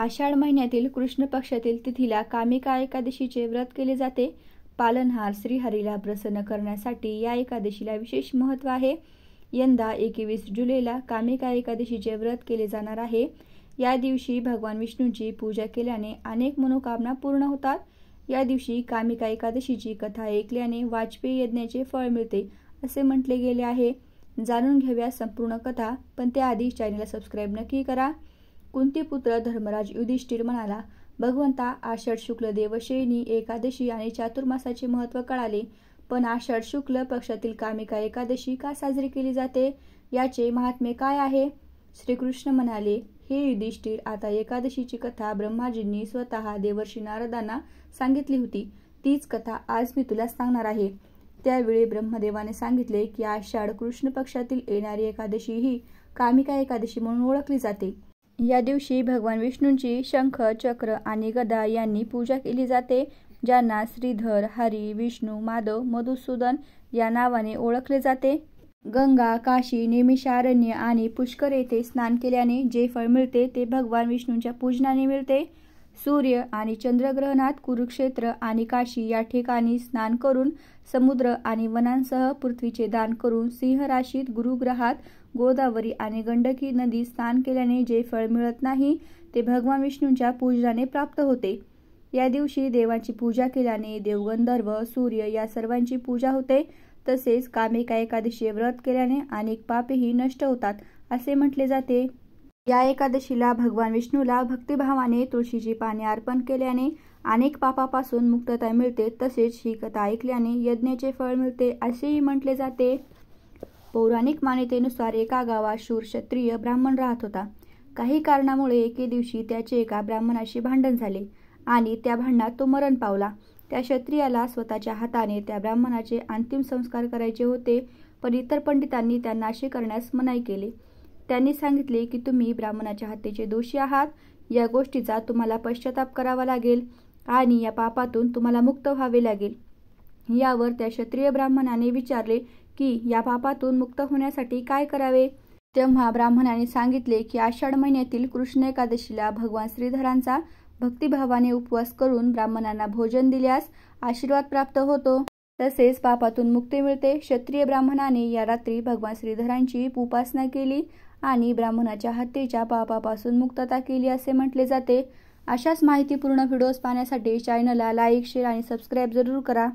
आषाढ महिन्यातील कृष्ण पक्षातील तिथीला कामिका एकादशीचे व्रत केले जाते। पालनहार श्रीहरीला प्रसन्न करण्यासाठी या एकादशीला विशेष महत्त्व आहे। यंदा 21 जुलैला कामिका एकादशीचे व्रत केले जाणार आहे। या दिवशी भगवान विष्णूंची पूजा केल्याने अनेक मनोकामना पूर्ण होतात। या दिवशी कामिका एकादशीची कथा ऐकल्याने वाजपेयी यज्ञाचे फळ मिळते असे म्हटले गेले आहे। जाणून घेऊया संपूर्ण कथा, पण त्याआधी चॅनलला सबस्क्राईब नक्की करा। कुंतीपुत्र धर्मराज युधिष्ठिर म्हणाला, भगवंता, आषाढ शुक्ल देवशयनी एकादशी आणि चातुर्मासाचे महत्त्व कळाले, पण आषाढ शुक्ल पक्षातील कामिका एकादशी का साजरी केली जाते, याचे महात्म्य काय आहे? श्रीकृष्ण म्हणाले, हे युधिष्ठिर, आता एकादशीची कथा ब्रह्माजींनी स्वतः देवर्षी नारदांना सांगितली होती। तीच कथा आज मी तुला सांगणार आहे। त्यावेळी ब्रह्मदेवाने सांगितले की आषाढ कृष्ण पक्षातील येणारी एकादशी ही कामिका एकादशी म्हणून ओळखली जाते। या दिवशी भगवान विष्णूंची शंख, चक्र आणि गदा यांनी पूजा केली जाते, ज्यांना श्रीधर, हरी, विष्णू, माधव, मधुसूदन या नावाने ओळखले जाते। गंगा, काशी, नैमिषारण्य आणि पुष्कर येथे स्नान केल्याने जे फळ मिळते ते भगवान विष्णूंच्या पूजनाने मिळते। सूर्य आणि चंद्रग्रहणात कुरुक्षेत्र आणि काशी या ठिकाणी स्नान करून, समुद्र आणि वनांसह पृथ्वीचे दान करून, सिंह राशीत गुरुग्रहात गोदावरी आणि गंडकी नदी स्नान केल्याने जे फळ मिळत नाही ते भगवान विष्णूंच्या पूजनाने प्राप्त होते। या दिवशी देवांची पूजा केल्याने देवगंधर्व, सूर्य या सर्वांची पूजा होते। तसेच कामिका एकादशी व्रत केल्याने अनेक पापेही नष्ट होतात असे म्हटले जाते। या एकादशीला भगवान विष्णूला भक्तिभावाने तुळशीची पाने अर्पण केल्याने अनेक पापापासून मुक्तता मिळते। तसेच ही कथा ऐकल्याने यज्ञाचे फळ मिळते असेही म्हटले जाते। पौराणिक मान्यतेनुसार एका गावात शूर क्षत्रिय ब्राह्मण राहत होता। काही कारणामुळे एके दिवशी त्याचे एका ब्राह्मणाशी भांडण झाले आणि त्या भांडणात तो मरण पावला। त्या क्षत्रियाला स्वतःच्या हाताने त्या ब्राह्मणाचे अंतिम संस्कार करायचे होते, पण इतर पंडितांनी त्यांना असे करण्यास मनाई केले। त्यांनी सांगितले की तुम्ही ब्राह्मणाच्या हत्येचे दोषी आहात, या गोष्टीचा तुम्हाला पश्चाताप करावा लागेल आणि या पापातून तुम्हाला मुक्त व्हावे लागेल। यावर त्या क्षत्रिय ब्राह्मणाने विचारले की या पापातून मुक्त होण्यासाठी काय करावे? तेव्हा ब्राह्मणाने सांगितले की आषाढ महिन्यातील कृष्ण एकादशीला भगवान श्रीधरांचा भक्तिभावाने उपवास करून ब्राह्मणांना भोजन दिल्यास आशीर्वाद प्राप्त होतो, तसेच पापातून मुक्ती मिळते। क्षत्रिय ब्राह्मणाने या रात्री भगवान श्रीधरांची उपासना केली आणि ब्राह्मणाच्या हत्येच्या पापापासून मुक्तता केली असे म्हटले जाते। अशाच माहितीपूर्ण व्हिडिओज पाहण्यासाठी चॅनलला लाईक, शेअर आणि सबस्क्राईब जरूर करा।